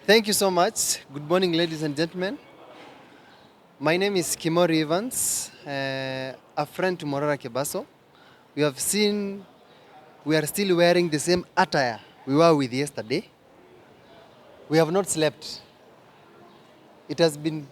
Thank you so much. Good morning, ladies and gentlemen. My name is Kimori Evans, a friend to MORARA KEBASO. We have seen we are still wearing the same attire we were with yesterday. We have not slept. It has been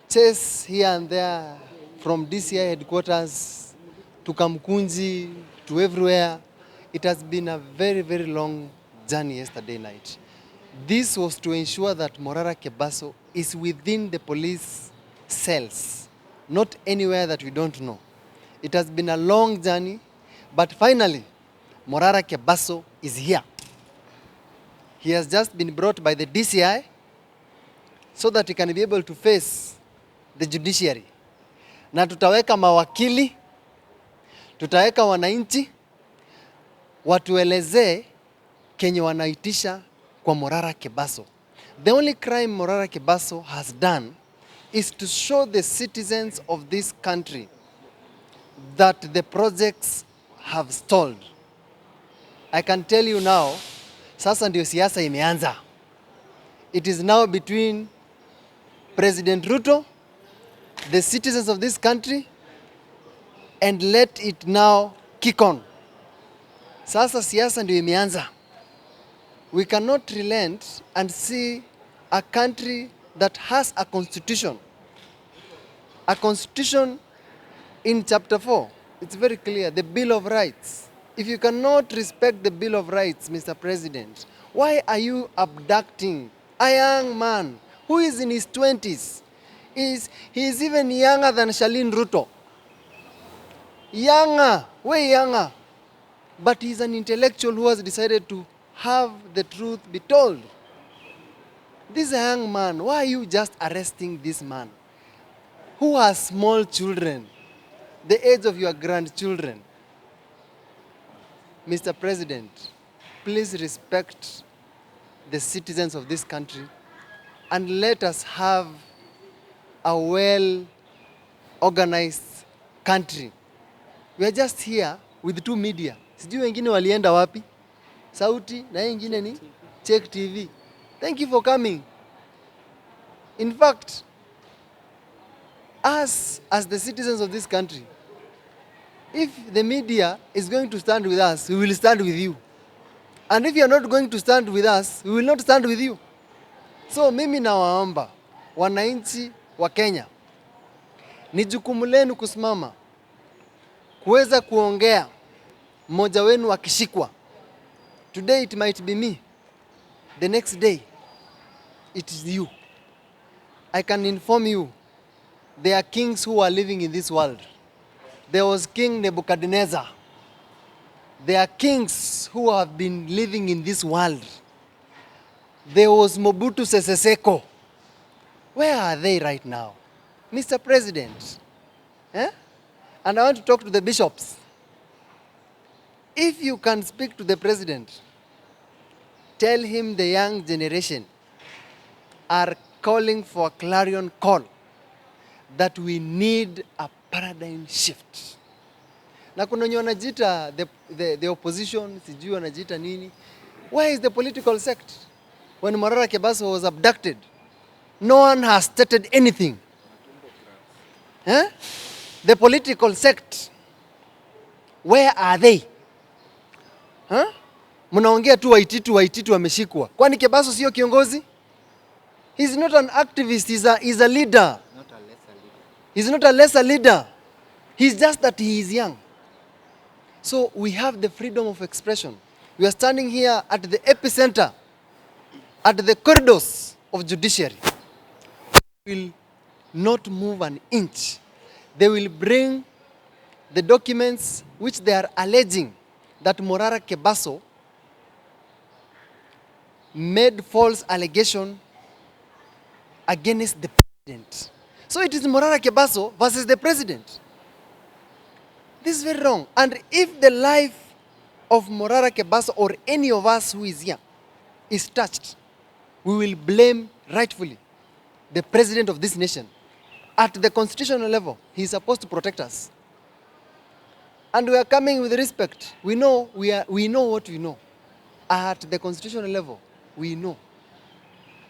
chase here and there from DCI headquarters to Kamkunji to everywhere. It has been a very, very long journey yesterday night. This was to ensure that MORARA KEBASO is within the police cells, not anywhere that we don't know. It has been a long journey, but finally, MORARA KEBASO is here. He has just been brought by the DCI so that he can be able to face the judiciary. Na tutaweka mawakili, tutaweka wananchi, watuelezee kenye wanaitisha kwa MORARA KEBASO. The only crime MORARA KEBASO has done is to show the citizens of this country that the projects have stalled. I can tell you now, sasa ndio siasa imeanza. It is now between President Ruto, the citizens of this country, and let it now kick on. Sasa siasa ndio imeanza. We cannot relent and see a country that has a constitution. A constitution in chapter 4, it's very clear, the Bill of Rights. If you cannot respect the Bill of Rights, Mr. President, why are you abducting a young man who is in his 20s? He is even younger than Shalin Ruto. Younger, way younger. But he's an intellectual who has decided to have the truth be told. This young man, why are you just arresting this man who has small children, the age of your grandchildren? Mr. President, please respect the citizens of this country and let us have a well-organized country. We are just here with two media. Sijui wengine walienda wapi? Sauti na ingine ni Check TV. Thank you for coming. In fact, us as the citizens of this country, if the media is going to stand with us, we will stand with you. And if you are not going to stand with us, we will not stand with you. So mimi nawaomba wananchi wa Kenya, ni jukumu lenu kusimama, kuweza kuongea, mmoja wenu akishikwa. Today it might be me. The next day, it is you. I can inform you, there are kings who are living in this world. There was King Nebuchadnezzar. There are kings who have been living in this world. There was Mobutu Sese Seko. Where are they right now? Mr. President, eh? And I want to talk to the bishops. If you can speak to the president, tell him the young generation are calling for a clarion call that we need a paradigm shift. Na kuna wenye wanajiita the opposition, sijui wanajiita nini. Where is the political sect? When MORARA KEBASO was abducted, no one has stated anything. Eh? The political sect, where are they? Huh? Mnaongea tu Waititu wameshikwa. Kwani KEBASO sio kiongozi? He's not an activist, he's a leader. Not a lesser leader. He's not a lesser leader. He's just that he is young. So we have the freedom of expression. We are standing here at the epicenter, at the corridors of Judiciary. We will not move an inch. They will bring the documents which they are alleging that MORARA KEBASO made false allegation against the president. So it is MORARA KEBASO versus the president. This is very wrong. And if the life of MORARA KEBASO or any of us who is here is touched, we will blame rightfully the president of this nation. At the constitutional level, he is supposed to protect us. And we are coming with respect. We know what we know. At the constitutional level, we know.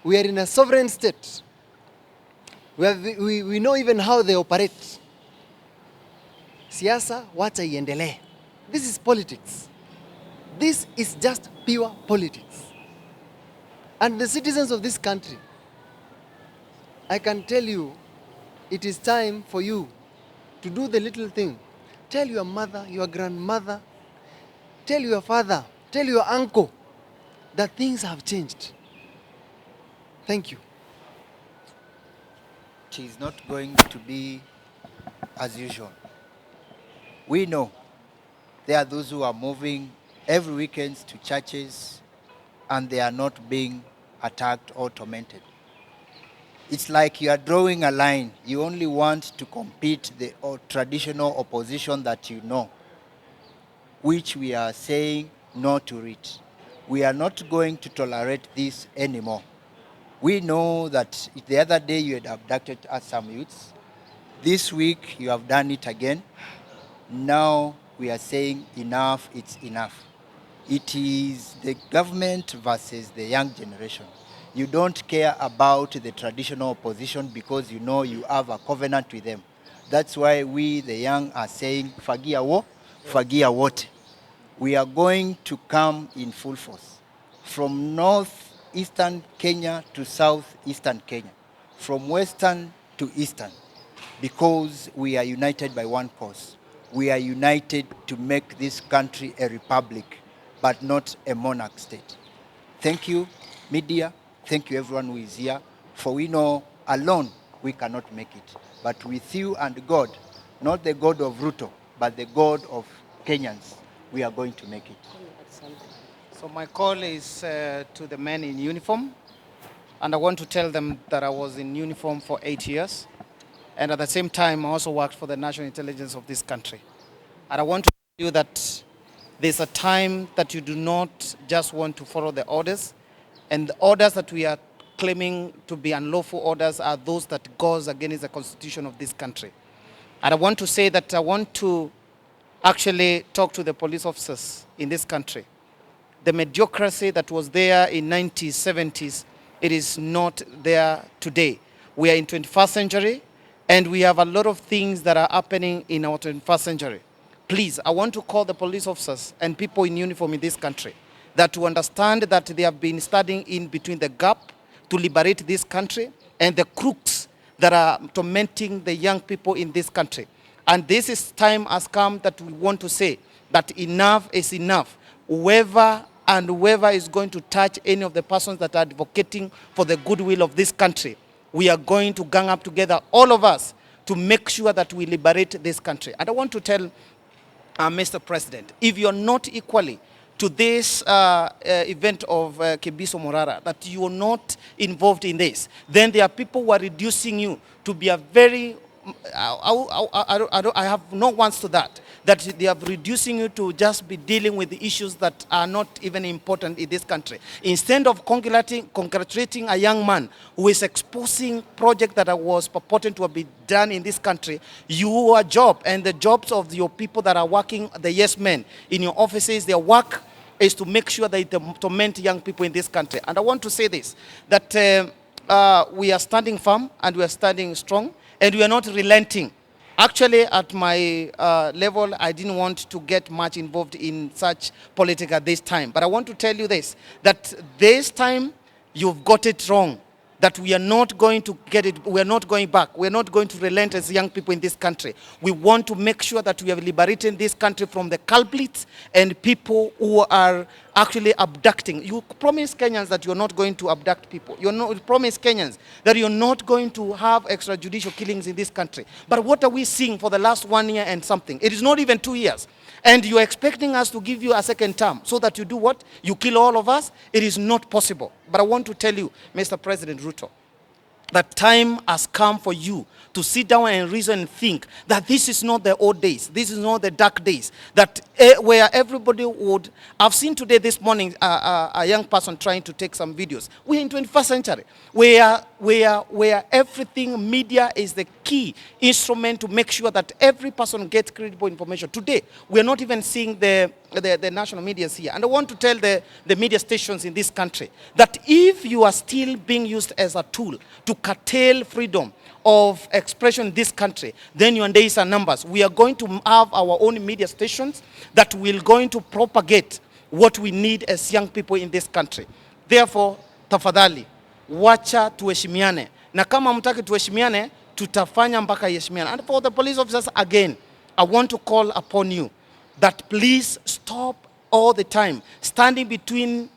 We are in a sovereign state. We know even how they operate. Siasa, wacha iendelee. This is politics. This is just pure politics. And the citizens of this country, I can tell you, it is time for you to do the little thing. Tell your mother, your grandmother, tell your father, tell your uncle that things have changed. Thank you. It is not going to be as usual. We know there are those who are moving every weekend to churches and they are not being attacked or tormented. It's like you are drawing a line. You only want to compete the traditional opposition that you know, which we are saying no to it. We are not going to tolerate this anymore. We know that the other day you had abducted us some youths. This week you have done it again. Now we are saying enough, it's enough. It is the government versus the young generation. You don't care about the traditional opposition because you know you have a covenant with them. That's why we, the young, are saying, fagia wo, fagia wote. We are going to come in full force. From northeastern Kenya to southeastern Kenya. From western to eastern. Because we are united by one cause. We are united to make this country a republic, but not a monarch state. Thank you, media. Thank you, everyone who is here. For we know alone we cannot make it. But with you and God, not the God of Ruto, but the God of Kenyans, we are going to make it. So my call is to the men in uniform. And I want to tell them that I was in uniform for 8 years. And at the same time, I also worked for the national intelligence of this country. And I want to tell you that there's a time that you do not just want to follow the orders. And the orders that we are claiming to be unlawful orders are those that goes against the constitution of this country. And I want to say that I want to actually talk to the police officers in this country. The mediocrity that was there in 1970s, it is not there today. We are in 21st century. And we have a lot of things that are happening in our 21st century. Please, I want to call the police officers and people in uniform in this country that to understand that they have been studying in between the gap to liberate this country and the crooks that are tormenting the young people in this country. And this is time has come that we want to say that enough is enough. Whoever is going to touch any of the persons that are advocating for the goodwill of this country, we are going to gang up together, all of us, to make sure that we liberate this country. And I want to tell Mr. President, if you're not equally to this event of KEBASO MORARA, that you are not involved in this, then there are people who are reducing you to be a very, I have no wants to that they are reducing you to just be dealing with the issues that are not even important in this country. Instead of congratulating a young man who is exposing project that was purported to be done in this country, your job and the jobs of your people that are working, the yes men in your offices, their work is to make sure that they torment young people in this country. And I want to say this, that we are standing firm and we are standing strong and we are not relenting. Actually, at my level, I didn't want to get much involved in such politics at this time. But I want to tell you this, that this time you've got it wrong. That we are not going to get it, we are not going back. We are not going to relent as young people in this country. We want to make sure that we are liberating this country from the culprits and people who are actually abducting. You promise Kenyans that you're not going to abduct people. You promise Kenyans that you're not going to have extrajudicial killings in this country. But what are we seeing for the last 1 year and something? It is not even 2 years. And you're expecting us to give you a second term so that you do what? You kill all of us? It is not possible. But I want to tell you, Mr. President Ruto, that time has come for you to sit down and reason and think that this is not the old days. This is not the dark days. That where everybody would... I've seen today, this morning, a young person trying to take some videos. We're in 21st century, where everything, media is the key instrument to make sure that every person gets credible information. Today, we're not even seeing the the national media here. And I want to tell the media stations in this country that if you are still being used as a tool to curtail freedom of expression in this country, then your days are numbers. We are going to have our own media stations that will going to propagate what we need as young people in this country. Therefore, tafadhali, wacha tuheshimiane. Na kama mtaki tuheshimiane, tutafanya mpaka heshimiane. And for the police officers, again, I want to call upon you that please stop all the time standing between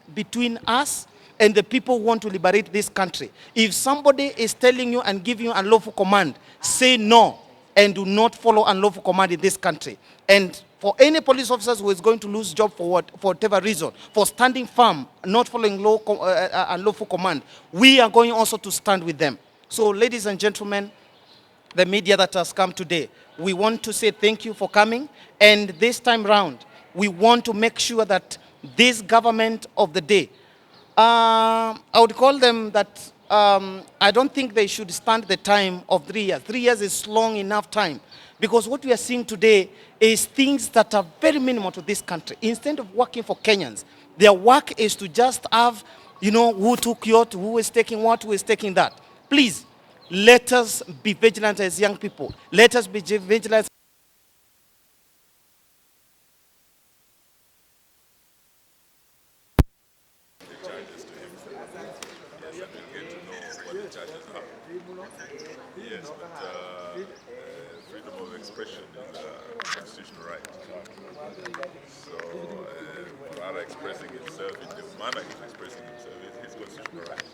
us and the people who want to liberate this country. If somebody is telling you and giving you unlawful command, say no and do not follow unlawful command in this country. And for any police officers who is going to lose job for whatever reason, for standing firm, not following unlawful command, we are going also to stand with them. So, ladies and gentlemen, the media that has come today, we want to say thank you for coming. And this time round, we want to make sure that this government of the day, I would call them that I don't think they should stand the time of 3 years. 3 years is long enough time. Because what we are seeing today is things that are very minimal to this country. Instead of working for Kenyans, their work is to just have, you know, who took yacht, who is taking what, who is taking that. Please, let us be vigilant as young people. Let us be vigilant. Yes, but freedom of expression is a constitutional right. So, Morara expressing himself in the manner he's expressing himself is his constitutional right.